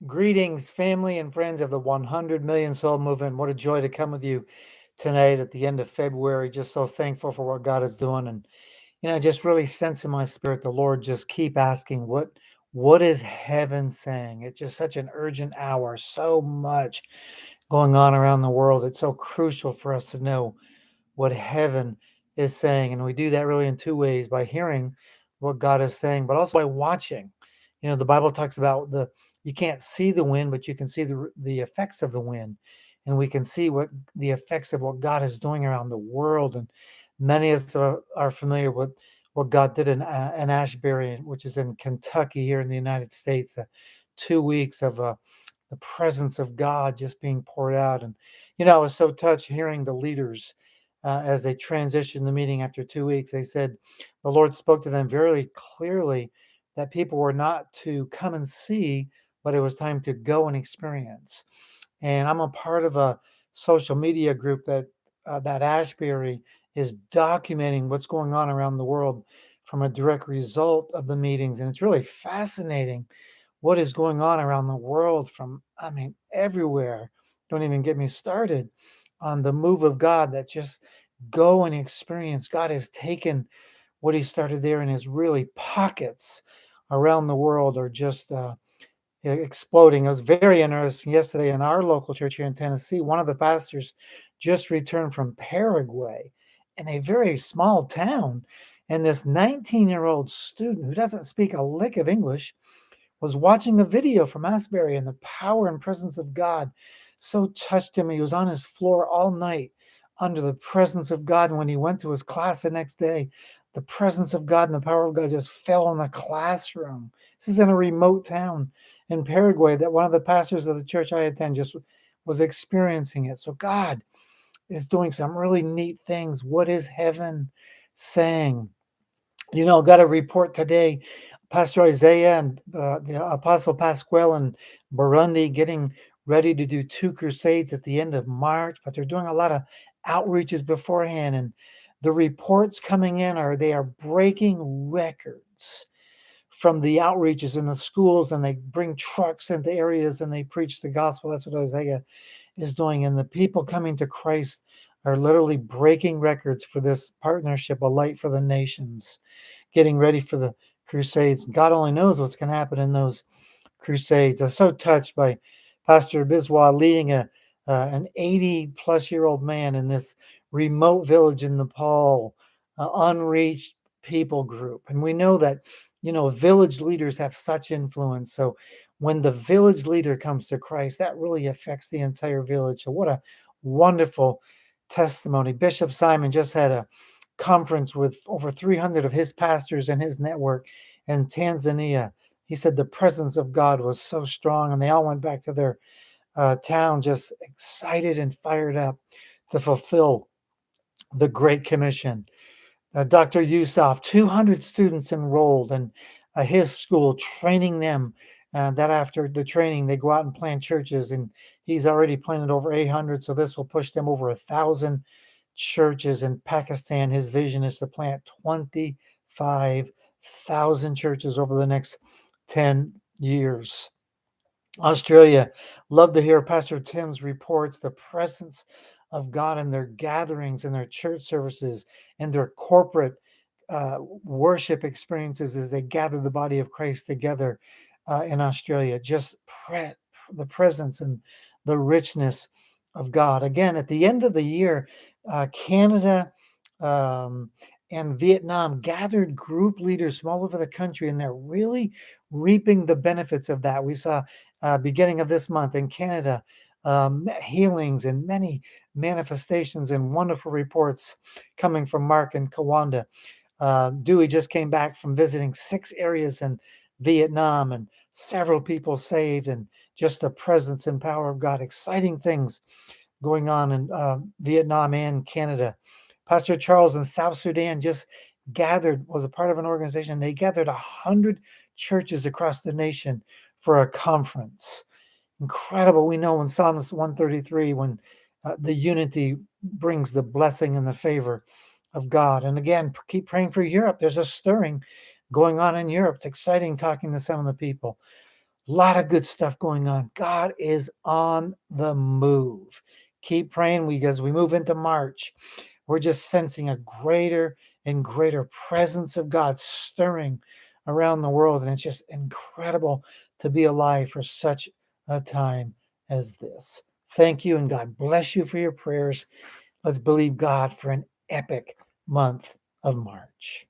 Greetings, family and friends of the 100 Million Soul Movement. What a joy to come with you tonight at the end of February. Just so thankful for what God is doing. And, just really sense in my spirit, the Lord just keep asking, what is heaven saying? It's just such an urgent hour, so much going on around the world. It's so crucial for us to know what heaven is saying. And we do that really in two ways: by hearing what God is saying, but also by watching. The Bible talks about you can't see the wind, but you can see the effects of the wind. And we can see what the effects of what God is doing around the world. And many of us are familiar with what God did in Ashbury, which is in Kentucky here in the United States. 2 weeks of the presence of God just being poured out. And, I was so touched hearing the leaders as they transitioned the meeting after 2 weeks. They said the Lord spoke to them very clearly that people were not to come and see, but it was time to go and experience. And I'm a part of a social media group that Ashbury is documenting what's going on around the world from a direct result of the meetings. And it's really fascinating what is going on around the world from, everywhere. Don't even get me started on the move of God that just go and experience. God has taken what he started there and his really pockets around the world are just exploding. It was very interesting yesterday in our local church here in Tennessee. One of the pastors just returned from Paraguay in a very small town. And this 19-year-old student who doesn't speak a lick of English was watching a video from Asbury, and the power and presence of God so touched him. He was on his floor all night under the presence of God. And when he went to his class the next day, the presence of God and the power of God just fell on the classroom. This is in a remote town in Paraguay that one of the pastors of the church I attend just was experiencing it. So God is doing some really neat things. What is heaven saying? Got a report today. Pastor Isaiah and the Apostle Pasquale in Burundi getting ready to do two crusades at the end of March, but they're doing a lot of outreaches beforehand. And the reports coming in they are breaking records from the outreaches in the schools, and they bring trucks into areas and they preach the gospel. That's what Isaiah is doing. And the people coming to Christ are literally breaking records for this partnership, a light for the nations, getting ready for the crusades. God only knows what's going to happen in those crusades. I'm so touched by Pastor Biswa leading an 80 plus year old man in this remote village in Nepal, unreached people group. And we know that, village leaders have such influence. So when the village leader comes to Christ, that really affects the entire village. So what a wonderful testimony. Bishop Simon just had a conference with over 300 of his pastors and his network in Tanzania. He said the presence of God was so strong, and they all went back to their town just excited and fired up to fulfill the Great Commission. Dr. Yusuf, 200 students enrolled in his school, training them. That after the training, they go out and plant churches, and he's already planted over 800. So this will push them over 1,000 churches in Pakistan. His vision is to plant 25,000 churches over the next 10 years. Australia, love to hear Pastor Tim's reports, the presence of God in their gatherings, in their church services, and their corporate worship experiences as they gather the body of Christ together in Australia. Just the presence and the richness of God. Again, at the end of the year, Canada um, and Vietnam gathered group leaders from all over the country, and they're really reaping the benefits of that. We saw beginning of this month in Canada, healings and many manifestations and wonderful reports coming from Mark and Kawanda. Dewey just came back from visiting 6 areas in Vietnam, and several people saved, and just the presence and power of God. Exciting things going on in Vietnam and Canada. Pastor Charles in South Sudan just was a part of an organization. They gathered 100 churches across the nation for a conference. Incredible. We know in Psalms 133, when the unity brings the blessing and the favor of God. And again, keep praying for Europe. There's a stirring going on in Europe. It's exciting talking to some of the people. A lot of good stuff going on. God is on the move. Keep praying as we move into March. We're just sensing a greater and greater presence of God stirring around the world. And it's just incredible to be alive for such a time as this. Thank you, and God bless you for your prayers. Let's believe God for an epic month of March.